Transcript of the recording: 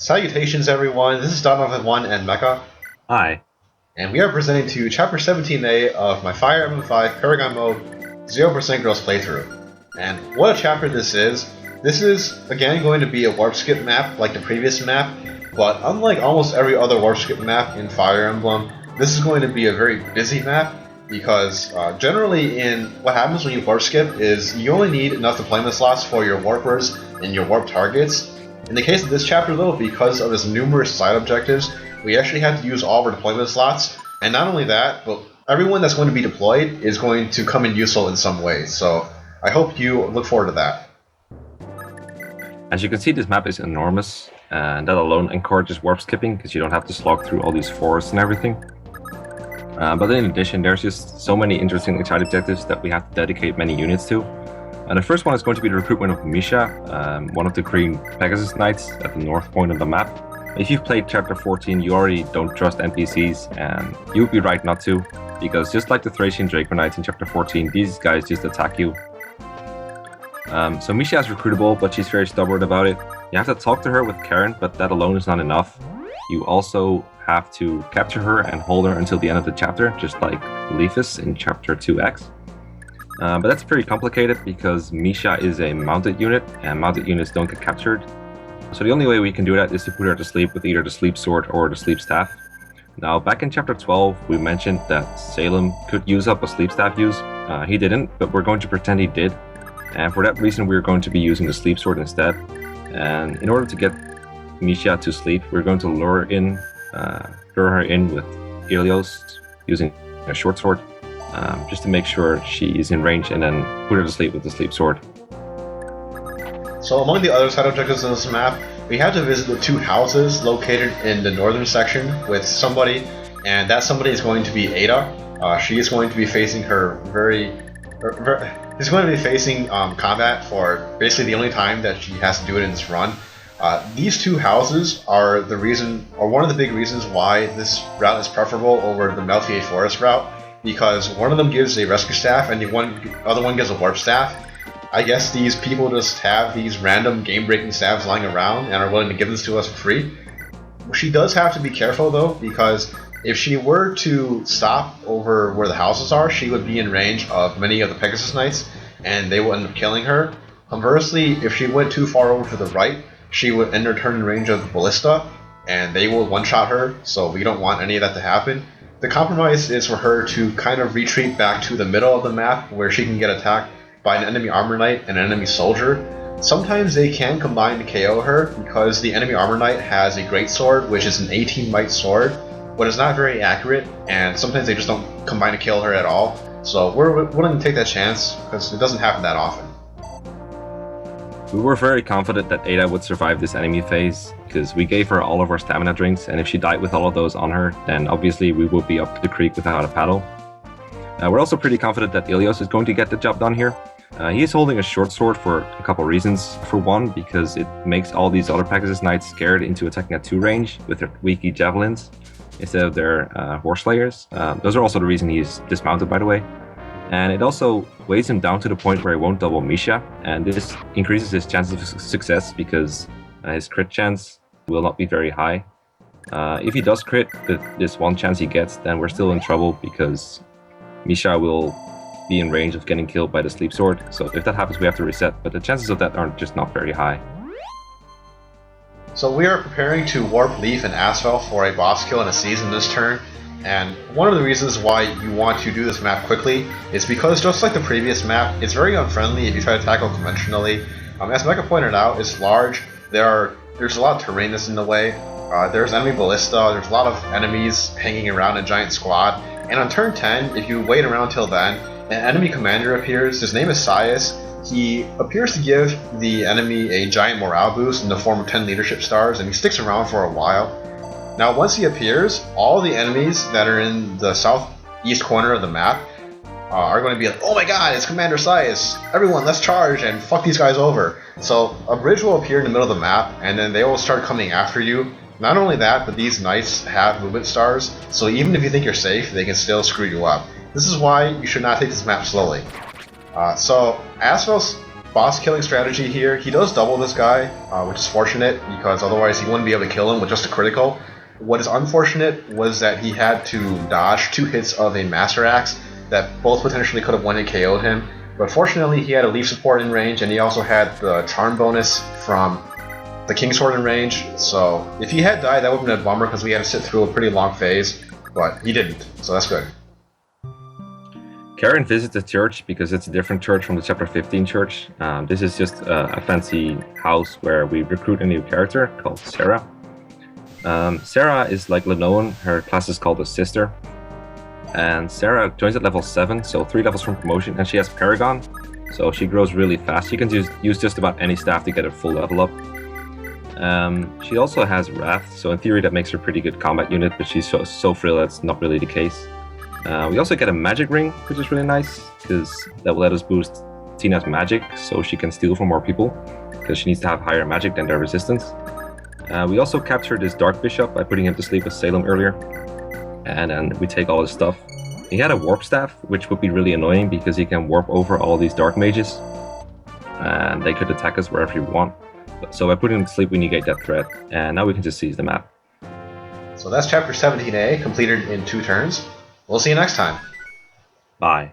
Salutations everyone, this is Donovan1 and Mekkah, Hi. and we are presenting to you Chapter 17A of my Fire Emblem 5 Paragon Mode 0% Gross playthrough. And what a chapter this is. This is, again, going to be a warp skip map like the previous map, but unlike almost every other warp skip map in Fire Emblem, this is going to be a very busy map, because generally in what happens when you warp skip is you only need enough deployment slots for your warpers and your warp targets. In the case of this chapter though, because of its numerous side objectives, we actually have to use all of our deployment slots, and not only that, but everyone that's going to be deployed is going to come in useful in some way, so I hope you look forward to that. As you can see, this map is enormous, and that alone encourages warp skipping because you don't have to slog through all these forests and everything. But in addition, there's just so many interesting side objectives that we have to dedicate many units to. And the first one is going to be the recruitment of Misha, one of the green Pegasus Knights at the north point of the map. If you've played Chapter 14, you already don't trust NPCs, and you would be right not to, because just like the Thracian Draco Knights in Chapter 14, these guys just attack you. So Misha is recruitable, but she's very stubborn about it. You have to talk to her with Karen, but that alone is not enough. You also have to capture her and hold her until the end of the chapter, just like Leafus in Chapter 2X. But that's pretty complicated because Misha is a mounted unit, and mounted units don't get captured. So the only way we can do that is to put her to sleep with either the sleep sword or the sleep staff. Now, back in Chapter 12, we mentioned that Salem could use up a sleep staff use. He didn't, but we're going to pretend he did. And for that reason, we're going to be using the sleep sword instead. And in order to get Misha to sleep, we're going to lure her in with Ilios using a short sword, just to make sure she is in range, and then put her to sleep with the sleep sword. So among the other side objectives in this map, we have to visit the two houses located in the northern section with somebody, and that somebody is going to be Ada. She is going to be facing she's going to be facing combat for basically the only time that she has to do it in this run. These two houses are one of the big reasons why this route is preferable over the Melfier Forest route, because one of them gives a rescue staff and the other one gives a warp staff. I guess these people just have these random game-breaking staffs lying around and are willing to give this to us for free. She does have to be careful though, because if she were to stop over where the houses are, she would be in range of many of the Pegasus Knights, and they will end up killing her. Conversely, if she went too far over to the right, she would enter turn in range of the Ballista, and they will one-shot her, so we don't want any of that to happen. The compromise is for her to kind of retreat back to the middle of the map, where she can get attacked by an enemy Armor Knight and an enemy Soldier. Sometimes they can combine to KO her, because the enemy Armor Knight has a Great Sword, which is an 18 might sword, but it's not very accurate, and sometimes they just don't combine to kill her at all. So we're willing to take that chance, because it doesn't happen that often. We were very confident that Ada would survive this enemy phase, because we gave her all of our stamina drinks, and if she died with all of those on her, then obviously we will be up the creek without a paddle. We're also pretty confident that Ilios is going to get the job done here. He is holding a short sword for a couple reasons. For one, because it makes all these other Pegasus Knights scared into attacking at 2 range with their weaky javelins instead of their horse slayers. Those are also the reason he's dismounted, by the way. And it also weighs him down to the point where he won't double Misha, and this increases his chances of success because his crit chance will not be very high. If he does crit this one chance he gets, then we're still in trouble because Misha will be in range of getting killed by the sleep sword. So if that happens, we have to reset, but the chances of that are just not very high. So we are preparing to warp Leaf and Asvel for a boss kill in a season this turn, and one of the reasons why you want to do this map quickly is because, just like the previous map, it's very unfriendly if you try to tackle conventionally. As Mekkah pointed out, it's large, there's a lot of terrain that's in the way, there's enemy ballista, there's a lot of enemies hanging around a giant squad, and on turn 10, if you wait around till then, an enemy commander appears. His name is Sias. He appears to give the enemy a giant morale boost in the form of 10 leadership stars, and he sticks around for a while. Now, once he appears, all the enemies that are in the southeast corner of the map are going to be like, oh my god, it's Commander Sias! Everyone, let's charge and fuck these guys over! So, a bridge will appear in the middle of the map, and then they will start coming after you. Not only that, but these knights have movement stars, so even if you think you're safe, they can still screw you up. This is why you should not take this map slowly. So, Asvel's boss killing strategy here. He does double this guy, which is fortunate because otherwise he wouldn't be able to kill him with just a critical. What is unfortunate was that he had to dodge 2 hits of a Master Axe that both potentially could have one-hit KO'd him. But fortunately, he had a leaf support in range, and he also had the charm bonus from the King Sword in range. So if he had died, that would have been a bummer because we had to sit through a pretty long phase. But he didn't, so that's good. Karen visits the church because it's a different church from the Chapter 15 church. This is just a fancy house where we recruit a new character called Sarah. Sarah is like Lenoan, her class is called a Sister. And Sarah joins at level 7, so 3 levels from promotion, and she has Paragon, so she grows really fast. You can use just about any staff to get a full level up. She also has Wrath, so in theory that makes her a pretty good combat unit, but she's so frail that's not really the case. We also get a magic ring, which is really nice, because that will let us boost Tina's magic, so she can steal from more people, because she needs to have higher magic than their resistance. We also captured this Dark Bishop by putting him to sleep with Salem earlier, and then we take all his stuff. He had a Warp Staff, which would be really annoying because he can warp over all these Dark Mages, and they could attack us wherever you want. So by putting him to sleep, we negate that threat, and now we can just seize the map. So that's Chapter 17A, completed in 2 turns. We'll see you next time. Bye.